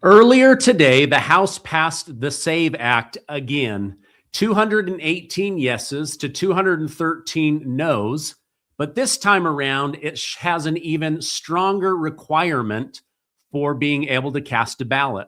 Earlier today, the House passed the SAVE Act again, 218 yeses to 213 noes. But this time around, it has an even stronger requirement for being able to cast a ballot.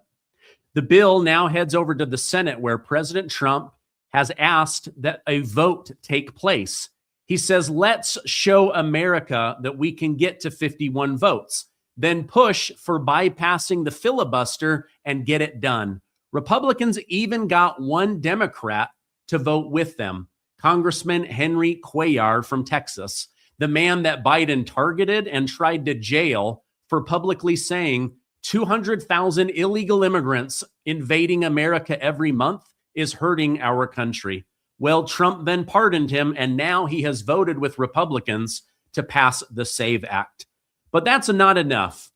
The bill now heads over to the Senate, where President Trump has asked that a vote take place. He says, let's show America that we can get to 51 votes, then push for bypassing the filibuster and get it done. Republicans even got one Democrat to vote with them, Congressman Henry Cuellar from Texas, the man that Biden targeted and tried to jail for publicly saying 200,000 illegal immigrants invading America every month is hurting our country. Well, Trump then pardoned him, and now he has voted with Republicans to pass the SAVE Act. But that's not enough.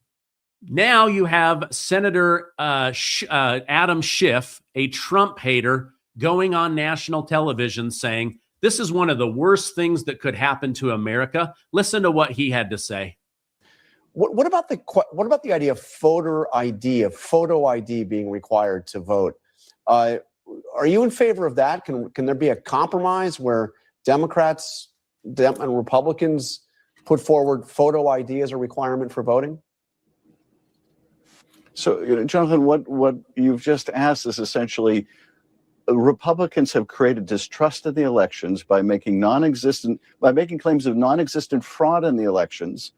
Now you have Senator Adam Schiff, a Trump hater, going on national television saying, this is one of the worst things that could happen to America. Listen to what he had to say. What about the idea of photo ID being required to vote? Are you in favor of that? Can there be a compromise where Democrats and Republicans put forward photo ID as a requirement for voting? So, Jonathan, what you've just asked is essentially Republicans have created distrust of the elections by making claims of non-existent fraud in the elections.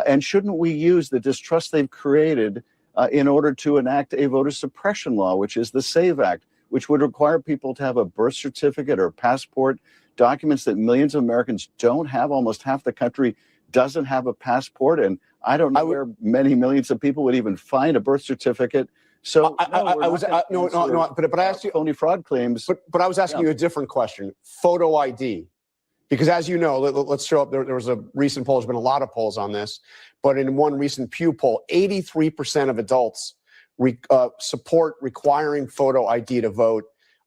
And shouldn't we use the distrust they've created in order to enact a voter suppression law, which is the SAVE Act, which would require people to have a birth certificate or passport, documents that millions of Americans don't have. Almost half the country doesn't have a passport. And I don't know where many millions of people would even find a birth certificate. So but I asked you phony fraud claims. But I was asking you a different question. Photo ID. Because as you know, let's show up. There was a recent poll. There's been a lot of polls on this. But in one recent Pew poll, 83% of adults support requiring photo ID to vote.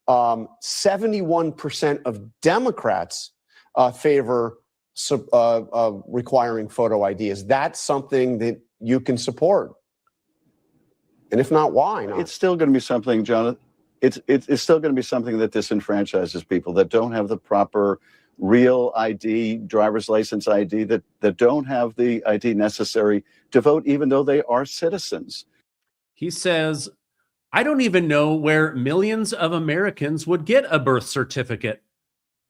71% of Democrats favor requiring photo ID. Is that something that you can support? And if not, why not? It's still going to be something, Jonathan. It's still going to be something that disenfranchises people that don't have the proper real ID, driver's license ID, that don't have the ID necessary to vote, even though they are citizens. He says, I don't even know where millions of Americans would get a birth certificate.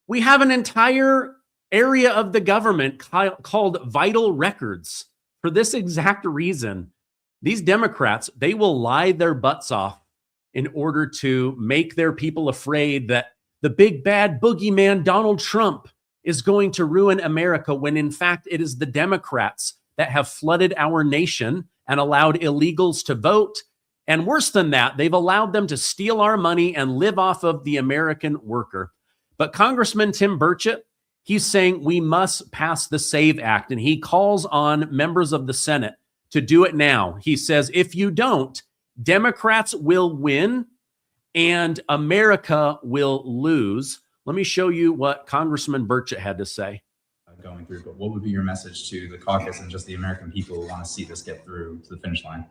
We have an entire area of the government called vital records for this exact reason. These Democrats, they will lie their butts off in order to make their people afraid that the big bad boogeyman Donald Trump is going to ruin America, when in fact it is the Democrats that have flooded our nation and allowed illegals to vote. And worse than that, they've allowed them to steal our money and live off of the American worker. But Congressman Tim Burchett, he's saying we must pass the SAVE Act, and he calls on members of the Senate to do it now. He says, if you don't, Democrats will win and America will lose. Let me show you what Congressman Burchett had to say. Going through, but what would be your message to the caucus and just the American people who want to see this get through to the finish line?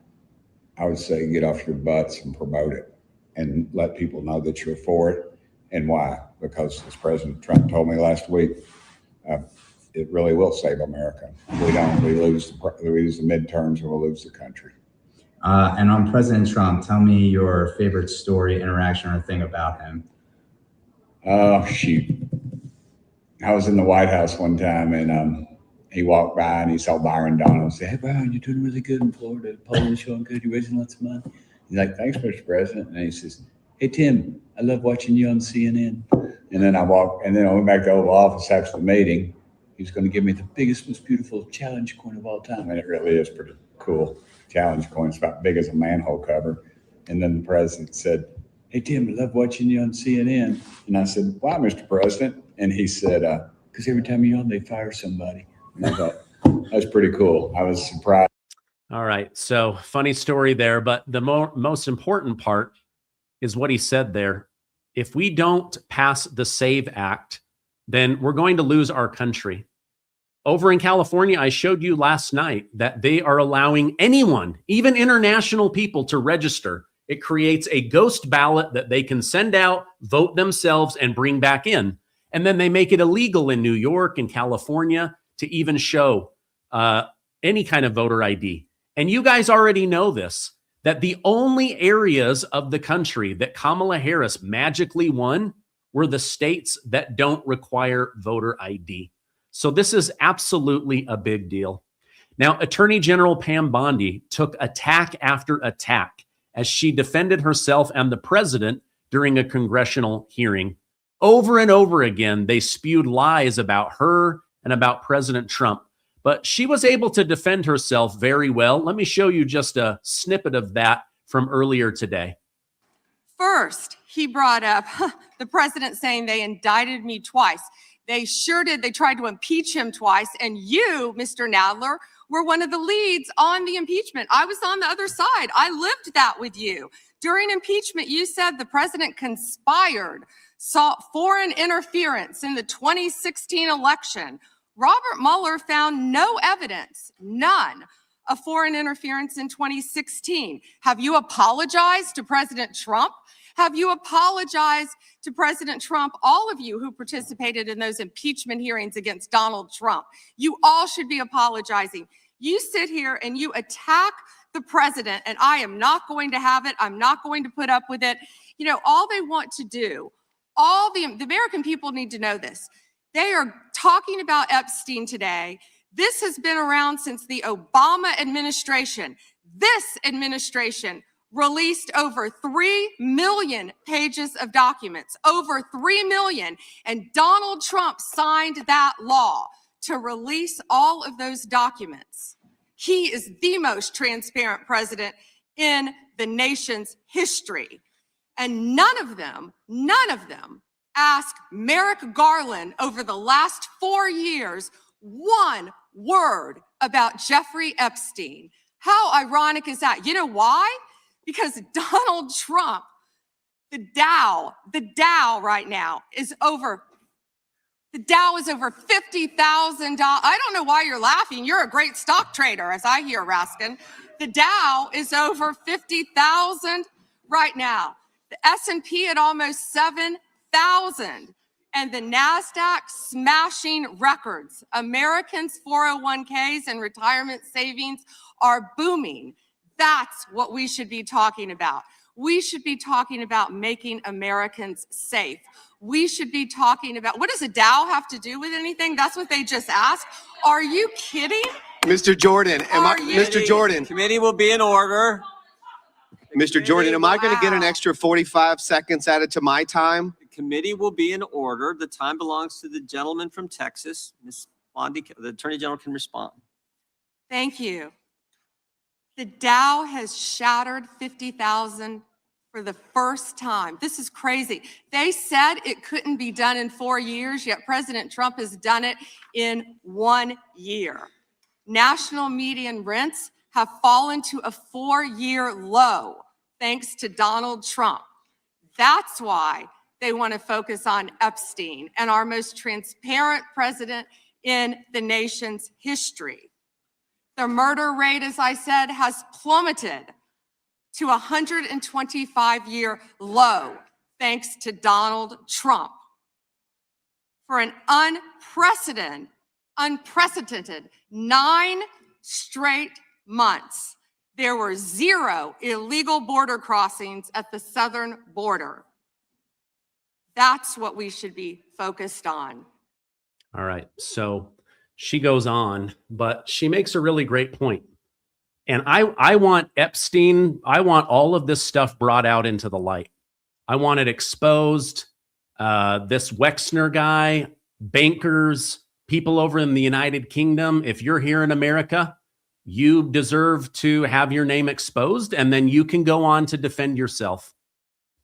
I would say get off your butts and promote it and let people know that you're for it and why. Because as President Trump told me last week, it really will save America. If we don't, we lose the midterms and we'll lose the country. And on President Trump, tell me your favorite story, interaction, or thing about him. Oh, shoot. I was in the White House one time, and he walked by and he saw Byron Donald and said, hey, Byron, you're doing really good in Florida. Polling is showing good. You're raising lots of money. He's like, thanks, Mr. President. And he says, hey, Tim, I love watching you on CNN. And then I went back to the Oval Office after the meeting. He's going to give me the biggest, most beautiful challenge coin of all time. And it really is pretty cool. Challenge coin. It's about big as a manhole cover. And then the president said, hey, Tim, I love watching you on CNN. And I said, why, Mr. President? And he said, because every time you're on, they fire somebody. And I thought, that's pretty cool. I was surprised. All right. So funny story there. But the most important part is what he said there. If we don't pass the SAVE Act, then we're going to lose our country. over in California, I showed you last night that they are allowing anyone, even international people, to register. It creates a ghost ballot that they can send out, vote themselves, and bring back in. And then they make it illegal in New York and California to even show any kind of voter ID. And you guys already know this, that the only areas of the country that Kamala Harris magically won were the states that don't require voter ID. So this is absolutely a big deal. Now, Attorney General Pam Bondi took attack after attack as she defended herself and the president during a congressional hearing. Over and over again, they spewed lies about her and about President Trump, but she was able to defend herself very well. Let me show you just a snippet of that from earlier today. First, he brought up the president saying they indicted me twice. They sure did. They tried to impeach him twice. And you, Mr. Nadler, were one of the leads on the impeachment. I was on the other side. I lived that with you. During impeachment, you said the president conspired, sought foreign interference in the 2016 election. Robert Mueller found no evidence, none, of foreign interference in 2016. Have you apologized to President Trump? Have you apologized to President Trump, all of you who participated in those impeachment hearings against Donald Trump? You all should be apologizing. You sit here and you attack the president, and I am not going to have it. I'm not going to put up with it. You know, all they want to do, all the American people need to know this. They are talking about Epstein today. This has been around since the Obama administration. This administration released over 3 million pages of documents, over 3 million. And Donald Trump signed that law to release all of those documents. He is the most transparent president in the nation's history. And none of them asked Merrick Garland over the last 4 years one word about Jeffrey Epstein. How ironic is that? You know why? Because Donald Trump, the Dow right now is over, the Dow is over $50,000. I don't know why you're laughing. You're a great stock trader, as I hear, Raskin. The Dow is over 50,000 right now. The S&P at almost 7,000. And the NASDAQ smashing records. Americans' 401ks and retirement savings are booming. That's what we should be talking about. We should be talking about making Americans safe. We should be talking about, what does a Dow have to do with anything? That's what they just asked. Are you kidding? Mr. Jordan, Mr. Jordan. Committee will be in order. Mr. Jordan, am I going to get an extra 45 seconds added to my time? The committee will be in order. The time belongs to the gentleman from Texas. Ms. Bondi, the Attorney General can respond. Thank you. The Dow has shattered 50,000 for the first time. This is crazy. They said it couldn't be done in 4 years, yet President Trump has done it in 1 year. National median rents have fallen to a 4-year low thanks to Donald Trump. That's why they want to focus on Epstein and our most transparent president in the nation's history. The murder rate, as I said, has plummeted to a 125-year low thanks to Donald Trump. For an unprecedented 9 straight months, there were 0 illegal border crossings at the southern border. That's what we should be focused on. All right. So she goes on, but she makes a really great point. And I want Epstein, I want all of this stuff brought out into the light. I want it exposed. This Wexner guy, bankers, people over in the United Kingdom, if you're here in America, you deserve to have your name exposed, and then you can go on to defend yourself.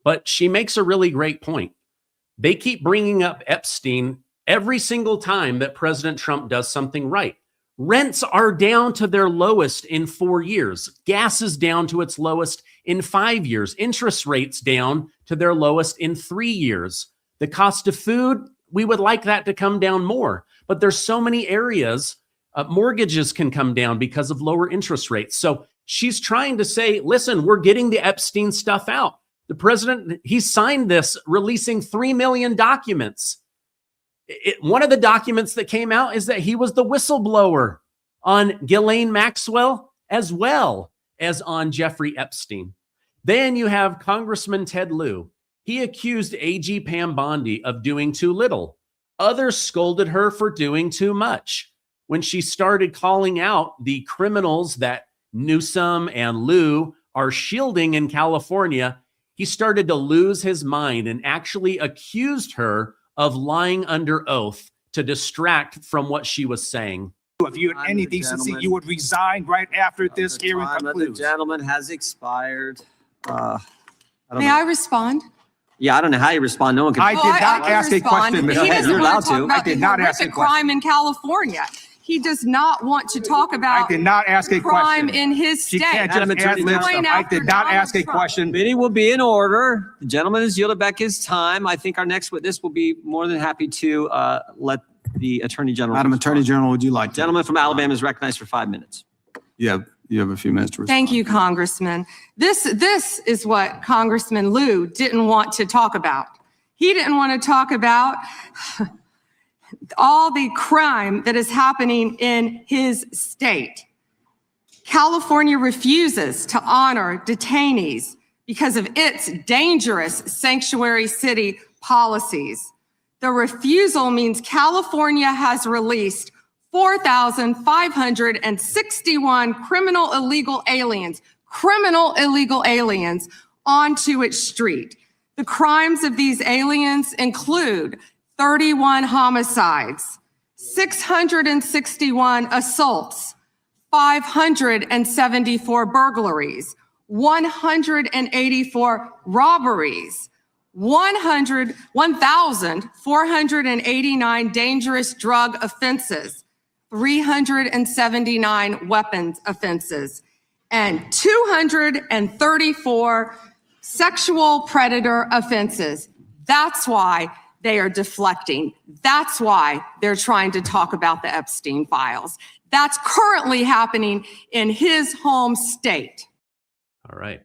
But she makes a really great point. They keep bringing up Epstein every single time that President Trump does something right. Rents are down to their lowest in 4 years. Gas is down to its lowest in 5 years. Interest rates down to their lowest in 3 years. The cost of food, we would like that to come down more. But there's so many areas Mortgages can come down because of lower interest rates. So she's trying to say, listen, we're getting the Epstein stuff out. The president, he signed this releasing 3 million documents. One of the documents that came out is that he was the whistleblower on Ghislaine Maxwell as well as on Jeffrey Epstein. Then you have Congressman Ted Lieu. He accused AG Pam Bondi of doing too little. Others scolded her for doing too much. When she started calling out the criminals that Newsom and Lieu are shielding in California, he started to lose his mind and actually accused her of lying under oath to distract from what she was saying. If you had any decency, you would resign right after this hearing concludes. The gentleman has expired. May I respond? Yeah, I don't know how you respond. No one can. I did not ask a question, He Mr. doesn't You're want to allowed talk to. about I did the not ask a horrific crime in California. He does not want to talk I about did not ask a crime question. in his She state. can't just Madam Attorney ad lib General. stuff. I did not ask a question. Meeting will be in order. The gentleman has yielded back his time. I think our next witness will be more than happy to let the Attorney General. Madam Attorney General, would you like to? Gentleman from Alabama is recognized for 5 minutes. You have a few minutes to respond. Thank you, Congressman. This is what Congressman Lieu didn't want to talk about. He didn't want to talk about all the crime that is happening in his state. California refuses to honor detainees because of its dangerous sanctuary city policies. The refusal means California has released 4,561 criminal illegal aliens onto its street. The crimes of these aliens include 31 homicides, 661 assaults, 574 burglaries, 184 robberies, 1,489 dangerous drug offenses, 379 weapons offenses, and 234 sexual predator offenses. That's why they are deflecting. That's why they're trying to talk about the Epstein files. That's currently happening in his home state. All right.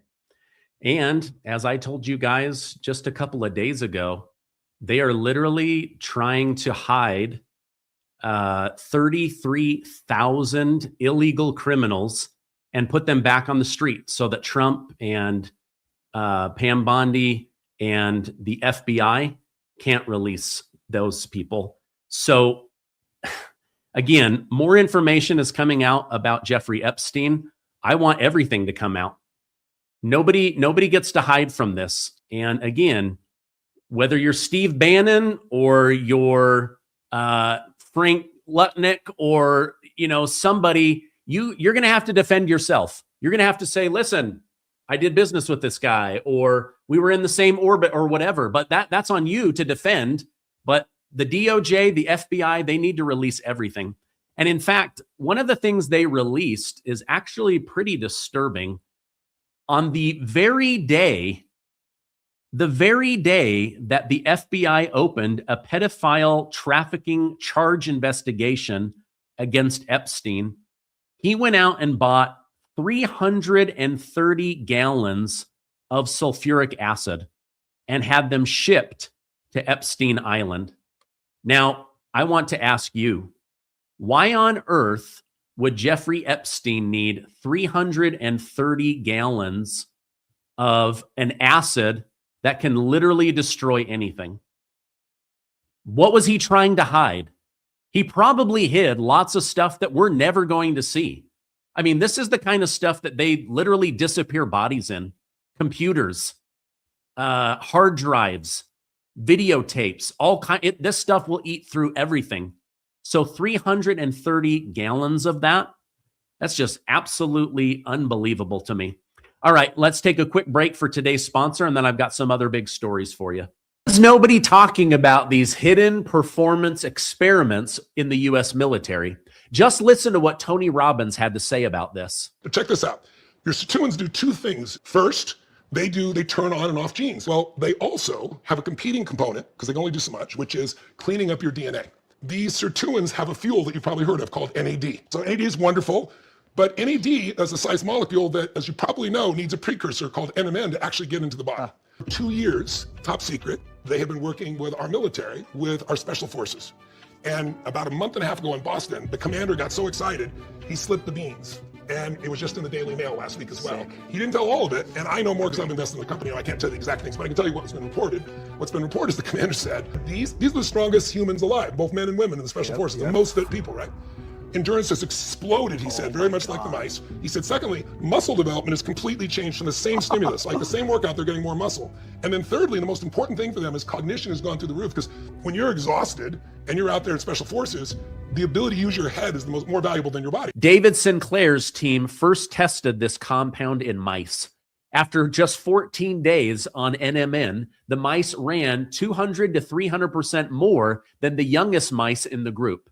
And as I told you guys just a couple of days ago, they are literally trying to hide 33,000 illegal criminals and put them back on the street so that Trump and Pam Bondi and the FBI can't release those people. So again, more information is coming out about Jeffrey Epstein. I want everything to come out. Nobody gets to hide from this. And again, whether you're Steve Bannon or you're Frank Lutnick or somebody, you're going to have to defend yourself. You're going to have to say, listen, I did business with this guy, or we were in the same orbit or whatever. But that's on you to defend. But the DOJ, the FBI, they need to release everything. And in fact, one of the things they released is actually pretty disturbing. On the very day that the FBI opened a pedophile trafficking charge investigation against Epstein, he went out and bought 330 gallons of sulfuric acid and had them shipped to Epstein Island. Now, I want to ask you, why on earth would Jeffrey Epstein need 330 gallons of an acid that can literally destroy anything? What was he trying to hide? He probably hid lots of stuff that we're never going to see. I mean, this is the kind of stuff that they literally disappear bodies in. Computers, hard drives, videotapes, this stuff will eat through everything. So 330 gallons of that's just absolutely unbelievable to me. All right, let's take a quick break for today's sponsor, and then I've got some other big stories for you. There's nobody talking about these hidden performance experiments in the U.S. military. Just listen to what Tony Robbins had to say about this. Check this out. Your sirtuins do two things. First, they turn on and off genes. Well, they also have a competing component, because they can only do so much, which is cleaning up your DNA. these sirtuins have a fuel that you've probably heard of called NAD. So NAD is wonderful, but NAD is a size molecule that, as you probably know, needs a precursor called NMN to actually get into the body. For 2 years, top secret, they have been working with our military, with our special forces. And about a month and a half ago in Boston, the commander got so excited, he slipped the beans. And it was just in the Daily Mail last week as well. He didn't tell all of it, and I know more because I've invested in the company, and I can't tell you the exact things, but I can tell you what's been reported. What's been reported is the commander said, these are the strongest humans alive, both men and women in the special forces, the most fit people, right? Endurance has exploded, he said, very much like the mice. He said, secondly, muscle development has completely changed from the same stimulus, like the same workout, they're getting more muscle. And then thirdly, the most important thing for them is cognition has gone through the roof, because when you're exhausted and you're out there in special forces, the ability to use your head is more valuable than your body. David Sinclair's team first tested this compound in mice. After just 14 days on NMN, the mice ran 200 to 300% more than the youngest mice in the group.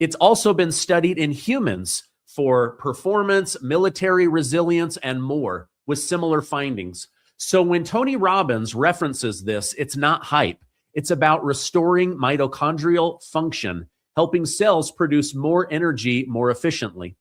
It's also been studied in humans for performance, military resilience, and more, with similar findings. So when Tony Robbins references this, it's not hype. It's about restoring mitochondrial function, helping cells produce more energy more efficiently.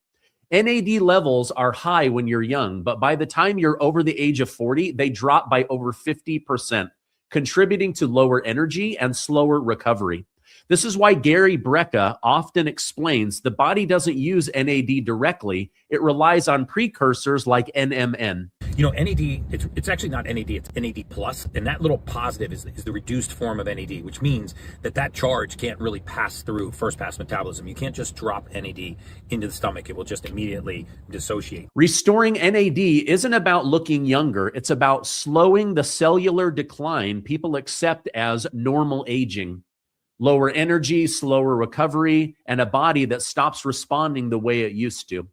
NAD levels are high when you're young, but by the time you're over the age of 40, they drop by over 50%, contributing to lower energy and slower recovery. This is why Gary Brecka often explains the body doesn't use NAD directly. It relies on precursors like NMN. You know, NAD, it's actually not NAD, it's NAD plus, and that little positive is the reduced form of NAD, which means that charge can't really pass through first pass metabolism. You can't just drop NAD into the stomach. It will just immediately dissociate. Restoring NAD isn't about looking younger. It's about slowing the cellular decline people accept as normal aging. Lower energy, slower recovery, and a body that stops responding the way it used to.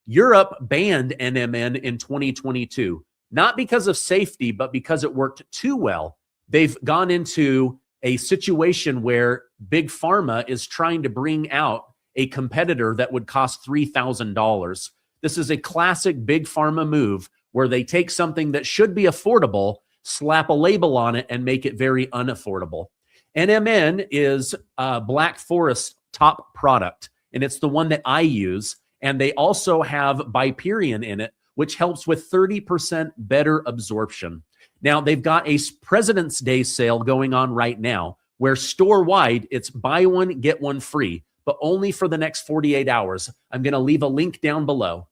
Europe banned NMN in 2022, not because of safety, but because it worked too well. They've gone into a situation where Big Pharma is trying to bring out a competitor that would cost $3,000. This is a classic Big Pharma move where they take something that should be affordable, slap a label on it, and make it very unaffordable. NMN is Black Forest's top product, and it's the one that I use. And they also have Byperion in it, which helps with 30% better absorption. Now, they've got a President's Day sale going on right now, where store-wide, it's buy one, get one free, but only for the next 48 hours. I'm going to leave a link down below.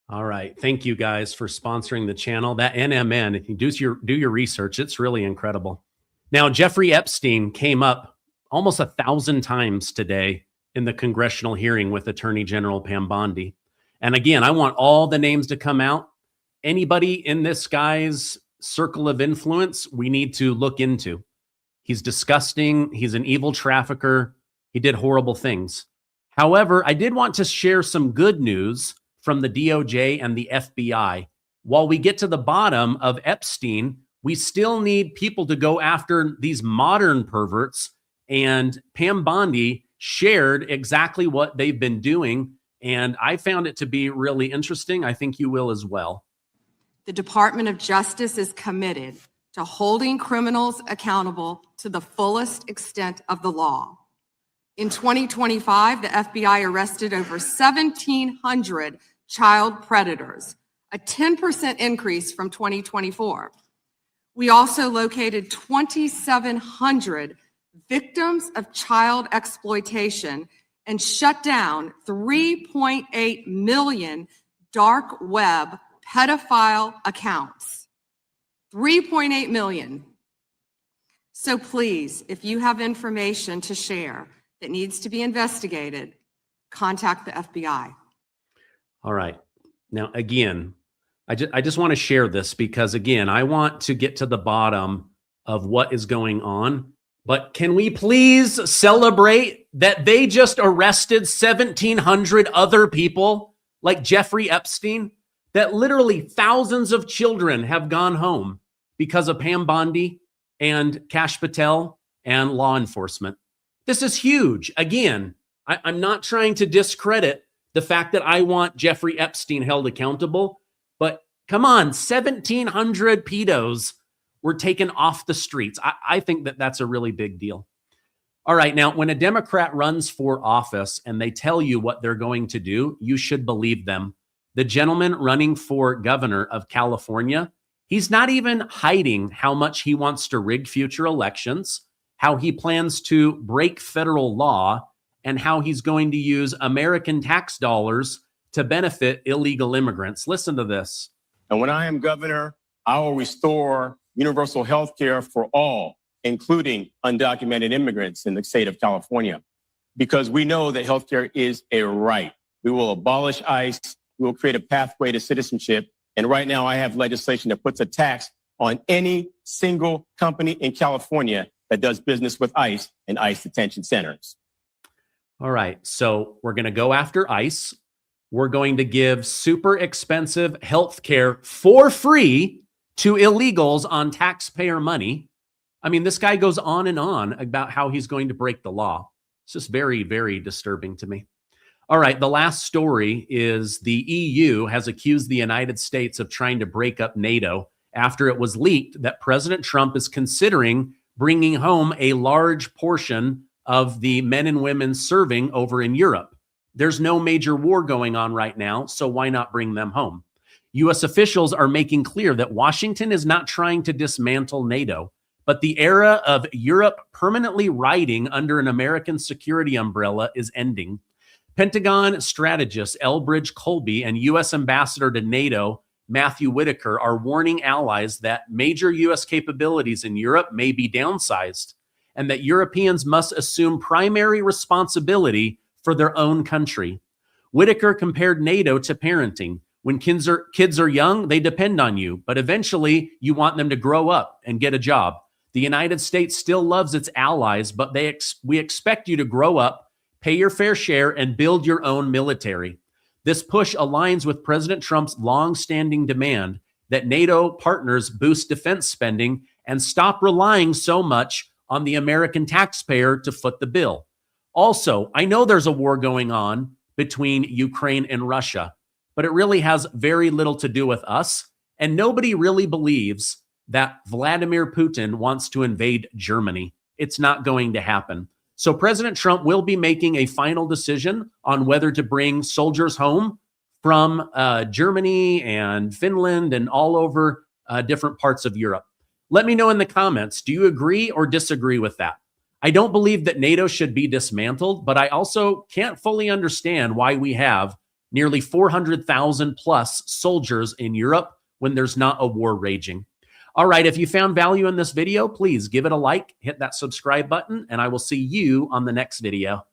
All right. Thank you guys for sponsoring the channel. That NMN, if you do your research, it's really incredible. Now, Jeffrey Epstein came up almost 1,000 times today in the congressional hearing with Attorney General Pam Bondi. And again, I want all the names to come out. Anybody in this guy's circle of influence, we need to look into. He's disgusting. He's an evil trafficker. He did horrible things. However, I did want to share some good news from the DOJ and the FBI. While we get to the bottom of Epstein, we still need people to go after these modern perverts. And Pam Bondi shared exactly what they've been doing. And I found it to be really interesting. I think you will as well. The Department of Justice is committed to holding criminals accountable to the fullest extent of the law. In 2025, the FBI arrested over 1,700 child predators, a 10% increase from 2024. We also located 2,700 victims of child exploitation and shut down 3.8 million dark web pedophile accounts. 3.8 million. So please, if you have information to share that needs to be investigated, contact the FBI. All right. Now, again, I just want to share this because, again, I want to get to the bottom of what is going on. But can we please celebrate that they just arrested 1,700 other people like Jeffrey Epstein? That literally thousands of children have gone home because of Pam Bondi and Kash Patel and law enforcement. This is huge. Again, I'm not trying to discredit the fact that I want Jeffrey Epstein held accountable. But come on, 1,700 pedos were taken off the streets. I think that that's a really big deal. All right. Now, when a Democrat runs for office and they tell you what they're going to do, you should believe them. The gentleman running for governor of California, he's not even hiding how much he wants to rig future elections, how he plans to break federal law, and how he's going to use American tax dollars to benefit illegal immigrants. Listen to this. And when I am governor, I will restore universal health care for all, including undocumented immigrants in the state of California, because we know that healthcare is a right. We will abolish ICE. We will create a pathway to citizenship. And right now I have legislation that puts a tax on any single company in California that does business with ICE and ICE detention centers. All right. So we're going to go after ICE. We're going to give super expensive health care for free to illegals on taxpayer money. I mean, this guy goes on and on about how he's going to break the law. It's just very, very disturbing to me. All right, the last story is the EU has accused the United States of trying to break up NATO after it was leaked that President Trump is considering bringing home a large portion of the men and women serving over in Europe. There's no major war going on right now, so why not bring them home? U.S. officials are making clear that Washington is not trying to dismantle NATO, but the era of Europe permanently riding under an American security umbrella is ending. Pentagon strategist Elbridge Colby and U.S. Ambassador to NATO Matthew Whitaker are warning allies that major U.S. capabilities in Europe may be downsized and that Europeans must assume primary responsibility for their own country. Whitaker compared NATO to parenting. When kids are young, they depend on you, but eventually you want them to grow up and get a job. The United States still loves its allies, but we expect you to grow up, pay your fair share, and build your own military. This push aligns with President Trump's long-standing demand that NATO partners boost defense spending and stop relying so much on the American taxpayer to foot the bill. Also, I know there's a war going on between Ukraine and Russia, but it really has very little to do with us, and nobody really believes that Vladimir Putin wants to invade Germany. It's not going to happen. So President Trump will be making a final decision on whether to bring soldiers home from Germany and Finland and all over different parts of Europe. Let me know in the comments, do you agree or disagree with that? I don't believe that NATO should be dismantled, but I also can't fully understand why we have nearly 400,000 plus soldiers in Europe when there's not a war raging. All right, if you found value in this video, please give it a like, hit that subscribe button, and I will see you on the next video.